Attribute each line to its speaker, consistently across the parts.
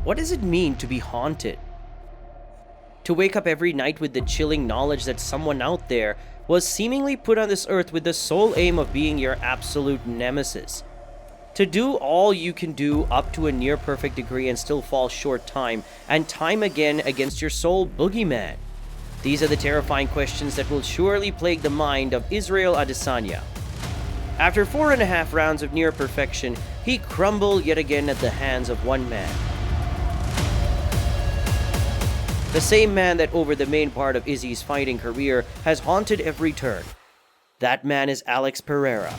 Speaker 1: What does it mean to be haunted? To wake up every night with the chilling knowledge that someone out there was seemingly put on this earth with the sole aim of being your absolute nemesis. To do all you can do up to a near perfect degree and still fall short time and time again against your sole boogeyman. These are the terrifying questions that will surely plague the mind of Israel Adesanya. After 4.5 rounds of near perfection, he crumbled yet again at the hands of one man. The same man that over the main part of Izzy's fighting career has haunted every turn. That man is Alex Pereira.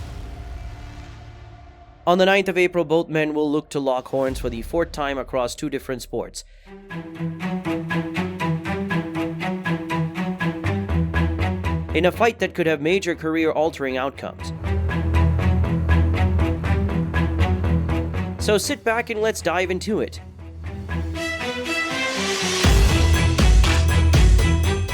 Speaker 1: On the 9th of April, both men will look to lock horns for the 4th time across 2 different sports. In a fight that could have major career-altering outcomes. So sit back and let's dive into it.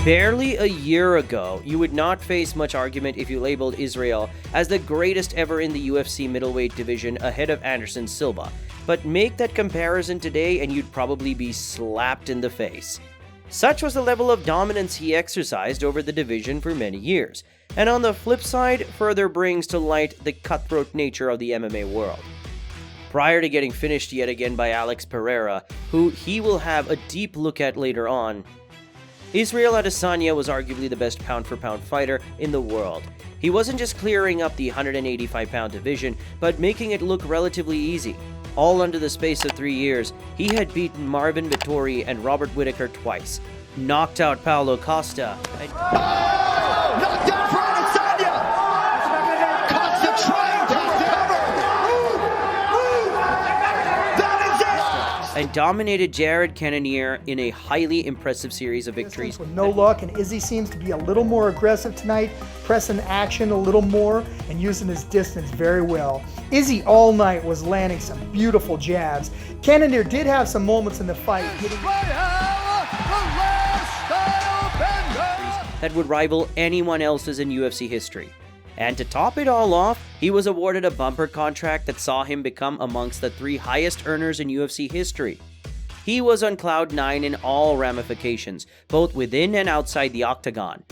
Speaker 1: Barely a year ago, you would not face much argument if you labeled Israel as the greatest ever in the UFC middleweight division ahead of Anderson Silva, but make that comparison today and you'd probably be slapped in the face. Such was the level of dominance he exercised over the division for many years, and on the flip side, further brings to light the cutthroat nature of the MMA world. Prior to getting finished yet again by Alex Pereira, who he will have a deep look at later on, Israel Adesanya was arguably the best pound-for-pound fighter in the world. He wasn't just clearing up the 185-pound division, but making it look relatively easy. All under the space of 3 years, he had beaten Marvin Vettori and Robert Whittaker twice, knocked out Paulo Costa, and
Speaker 2: Knocked down for Adesanya! Concentrating to recover! That is it!
Speaker 1: and dominated Jared Cannonier in a highly impressive series of victories.
Speaker 3: With no luck, and Izzy seems to be a little more aggressive tonight, pressing action a little more and using his distance very well. Izzy all night was landing some beautiful jabs. Cannonier did have some moments in the fight
Speaker 1: that would rival anyone else's in UFC history. And to top it all off, he was awarded a bumper contract that saw him become amongst the 3 highest earners in UFC history. He was on cloud 9 in all ramifications, both within and outside the Octagon.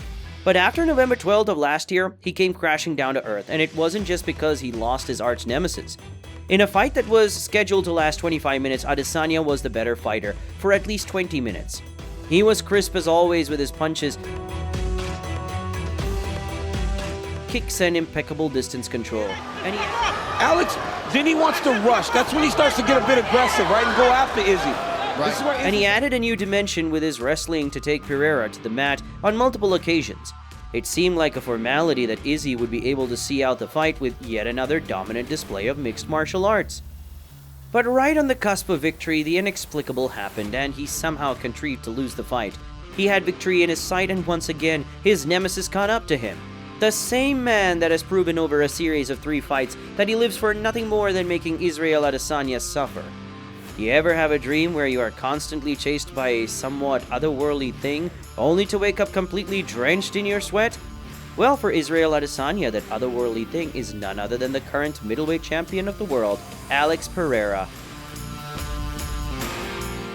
Speaker 1: But after November 12th of last year, he came crashing down to earth, and it wasn't just because he lost his arch nemesis. In a fight that was scheduled to last 25 minutes, Adesanya was the better fighter for at least 20 minutes. He was crisp as always with his punches, kicks, and impeccable distance control. And
Speaker 4: Alex, then he wants to rush. That's when he starts to get a bit aggressive, right? And go after Izzy.
Speaker 2: Right.
Speaker 1: And he added a new dimension with his wrestling to take Pereira to the mat on multiple occasions. It seemed like a formality that Izzy would be able to see out the fight with yet another dominant display of mixed martial arts. But right on the cusp of victory, the inexplicable happened, and he somehow contrived to lose the fight. He had victory in his sight, and once again, his nemesis caught up to him. The same man that has proven over a series of 3 fights that he lives for nothing more than making Israel Adesanya suffer. You ever have a dream where you are constantly chased by a somewhat otherworldly thing, only to wake up completely drenched in your sweat? Well, for Israel Adesanya, that otherworldly thing is none other than the current middleweight champion of the world, Alex Pereira.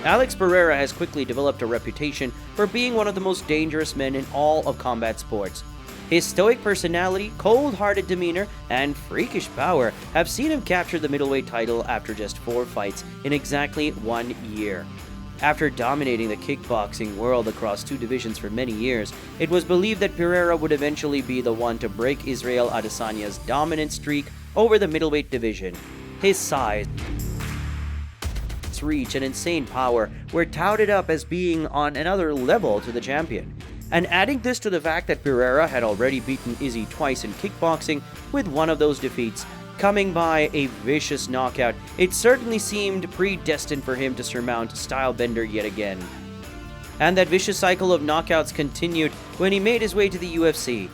Speaker 1: Alex Pereira has quickly developed a reputation for being one of the most dangerous men in all of combat sports. His stoic personality, cold-hearted demeanor, and freakish power have seen him capture the middleweight title after just 4 fights in exactly 1 year. After dominating the kickboxing world across 2 divisions for many years, it was believed that Pereira would eventually be the one to break Israel Adesanya's dominant streak over the middleweight division. His size, its reach, and insane power were touted up as being on another level to the champion. And adding this to the fact that Pereira had already beaten Izzy twice in kickboxing, with one of those defeats coming by a vicious knockout, it certainly seemed predestined for him to surmount Stylebender yet again. And that vicious cycle of knockouts continued when he made his way to the UFC.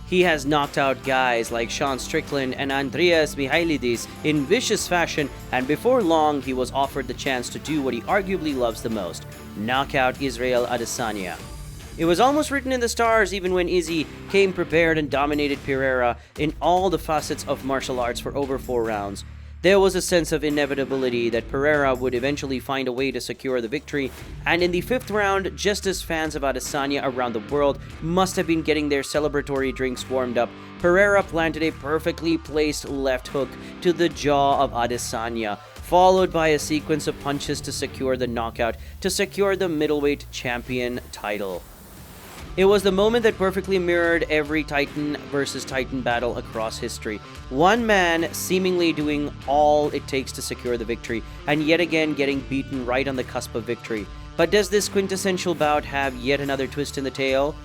Speaker 1: He has knocked out guys like Sean Strickland and Andreas Mihailidis in vicious fashion, and before long he was offered the chance to do what he arguably loves the most, knock out Israel Adesanya. It was almost written in the stars even when Izzy came prepared and dominated Pereira in all the facets of martial arts for over 4 rounds. There was a sense of inevitability that Pereira would eventually find a way to secure the victory, and in the 5th round, just as fans of Adesanya around the world must have been getting their celebratory drinks warmed up, Pereira planted a perfectly placed left hook to the jaw of Adesanya, followed by a sequence of punches to secure the knockout to secure the middleweight champion title. It was the moment that perfectly mirrored every Titan versus Titan battle across history. One man seemingly doing all it takes to secure the victory, and yet again getting beaten right on the cusp of victory. But does this quintessential bout have yet another twist in the tale?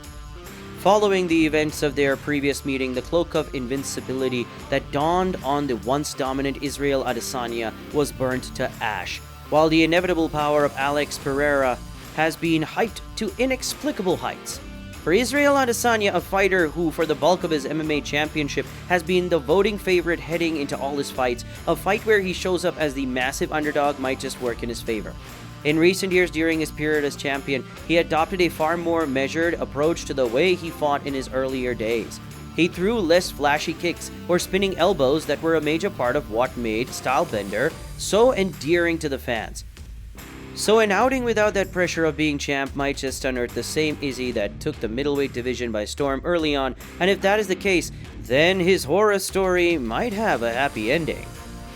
Speaker 1: Following the events of their previous meeting, the cloak of invincibility that dawned on the once dominant Israel Adesanya was burnt to ash, while the inevitable power of Alex Pereira has been hyped to inexplicable heights. For Israel Adesanya, a fighter who for the bulk of his MMA championship has been the voting favorite heading into all his fights, a fight where he shows up as the massive underdog might just work in his favor. In recent years during his period as champion, he adopted a far more measured approach to the way he fought in his earlier days. He threw less flashy kicks or spinning elbows that were a major part of what made Stylebender so endearing to the fans. So an outing without that pressure of being champ might just unearth the same Izzy that took the middleweight division by storm early on, and if that is the case, then his horror story might have a happy ending.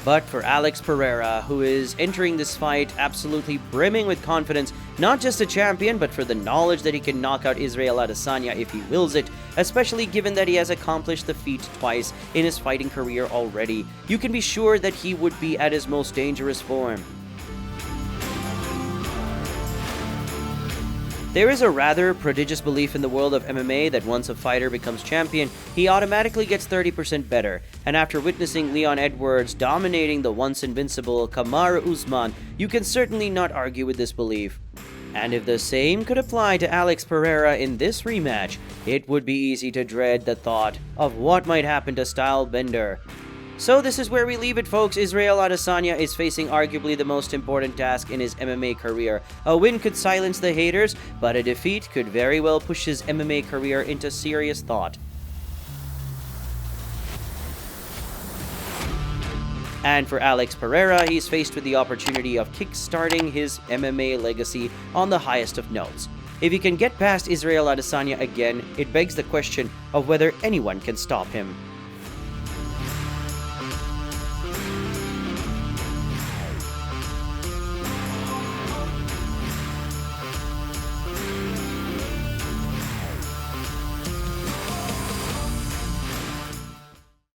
Speaker 1: But for Alex Pereira, who is entering this fight absolutely brimming with confidence, not just a champion, but for the knowledge that he can knock out Israel Adesanya if he wills it, especially given that he has accomplished the feat twice in his fighting career already, you can be sure that he would be at his most dangerous form. There is a rather prodigious belief in the world of MMA that once a fighter becomes champion, he automatically gets 30% better, and after witnessing Leon Edwards dominating the once invincible Kamaru Usman, you can certainly not argue with this belief. And if the same could apply to Alex Pereira in this rematch, it would be easy to dread the thought of what might happen to Stylebender. So this is where we leave it, folks. Israel Adesanya is facing arguably the most important task in his MMA career. A win could silence the haters, but a defeat could very well push his MMA career into serious thought. And for Alex Pereira, he's faced with the opportunity of kick-starting his MMA legacy on the highest of notes. If he can get past Israel Adesanya again, it begs the question of whether anyone can stop him.